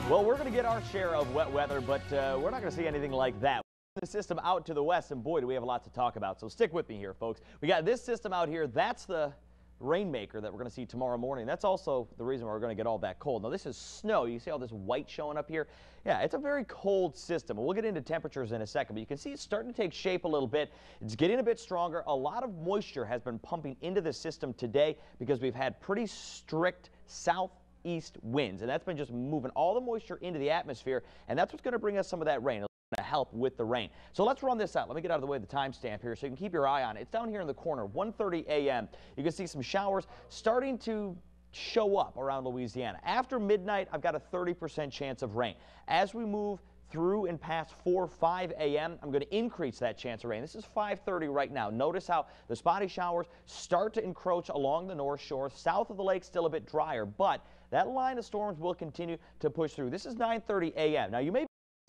Well, we're going to get our share of wet weather, but we're not going to see anything like that. The system out to the west, and boy, do we have a lot to talk about. So stick with me here, folks. We got this system out here. That's the rainmaker that we're going to see tomorrow morning. That's also the reason why we're going to get all that cold. Now, this is snow. You see all this white showing up here? Yeah, it's a very cold system. We'll get into temperatures in a second, but you can see it's starting to take shape a little bit. It's getting a bit stronger. A lot of moisture has been pumping into the system today because we've had pretty strict southeast winds, and that's been just moving all the moisture into the atmosphere, and that's what's going to bring us some of that rain. To help with the rain. So let's run this out. Let me get out of the way of the timestamp here so you can keep your eye on it. It's down here in the corner, 1:30 a.m. You can see some showers starting to show up around Louisiana. After midnight, I've got a 30% chance of rain. As we move through and past 5 a.m., I'm going to increase that chance of rain. This is 5:30 right now. Notice how the spotty showers start to encroach along the north shore. South of the lake, still a bit drier, but that line of storms will continue to push through. This is 9:30 a.m. Now, you may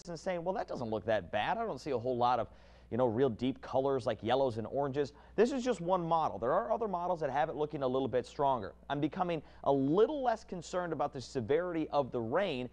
and saying, well, that doesn't look that bad. I don't see a whole lot of, real deep colors like yellows and oranges. This is just one model. There are other models that have it looking a little bit stronger. I'm becoming a little less concerned about the severity of the rain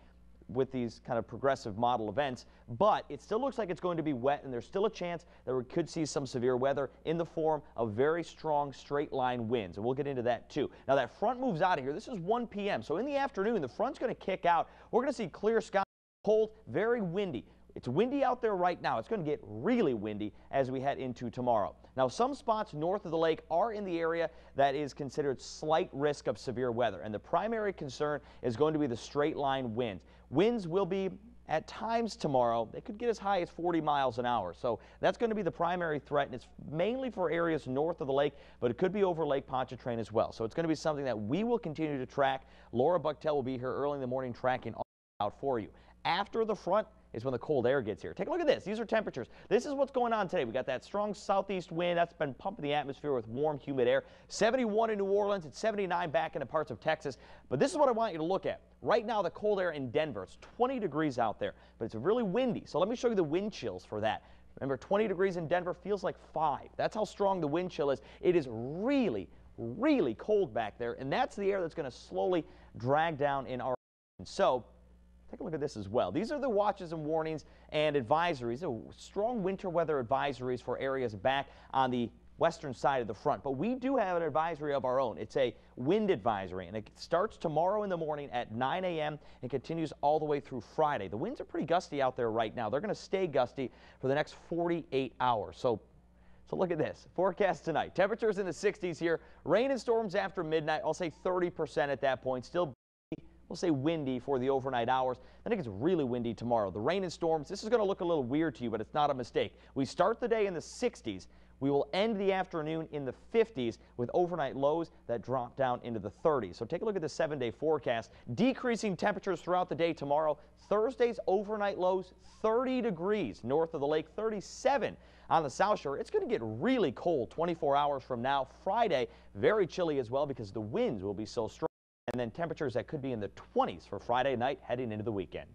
with these kind of progressive model events, but it still looks like it's going to be wet, and there's still a chance that we could see some severe weather in the form of very strong straight line winds, and we'll get into that too. Now, that front moves out of here. This is 1 p.m., so in the afternoon, the front's going to kick out. We're going to see clear skies. Cold, very windy. It's windy out there right now. It's going to get really windy as we head into tomorrow. Now, some spots north of the lake are in the area that is considered slight risk of severe weather, and the primary concern is going to be the straight line winds. Winds will be at times tomorrow, they could get as high as 40 miles an hour. So that's going to be the primary threat, and it's mainly for areas north of the lake, but it could be over Lake Pontchartrain as well. So it's going to be something that we will continue to track. Laura Bucktel will be here early in the morning tracking all out for you. After the front is when the cold air gets here. Take a look at this. These are temperatures. This is what's going on today. We got that strong southeast wind that's been pumping the atmosphere with warm, humid air. 71 in New Orleans. It's 79 back into parts of Texas. But this is what I want you to look at. Right now, the cold air in Denver. It's 20 degrees out there, but it's really windy. So let me show you the wind chills for that. Remember, 20 degrees in Denver feels like 5. That's how strong the wind chill is. It is really, really cold back there, and that's the air that's going to slowly drag down in our region. So take a look at this as well. These are the watches and warnings and advisories, strong winter weather advisories for areas back on the western side of the front. But we do have an advisory of our own. It's a wind advisory, and it starts tomorrow in the morning at 9 a.m. and continues all the way through Friday. The winds are pretty gusty out there right now. They're going to stay gusty for the next 48 hours. So look at this. Forecast tonight. Temperatures in the 60s here. Rain and storms after midnight. I'll say 30% at that point. Still, we'll say windy for the overnight hours. Then it gets really windy tomorrow. The rain and storms, this is going to look a little weird to you, but it's not a mistake. We start the day in the 60s. We will end the afternoon in the 50s with overnight lows that drop down into the 30s. So take a look at the 7-day forecast. Decreasing temperatures throughout the day tomorrow. Thursday's overnight lows, 30 degrees north of the lake, 37 on the south shore. It's going to get really cold 24 hours from now. Friday, very chilly as well because the winds will be so strong. And then temperatures that could be in the 20s for Friday night heading into the weekend.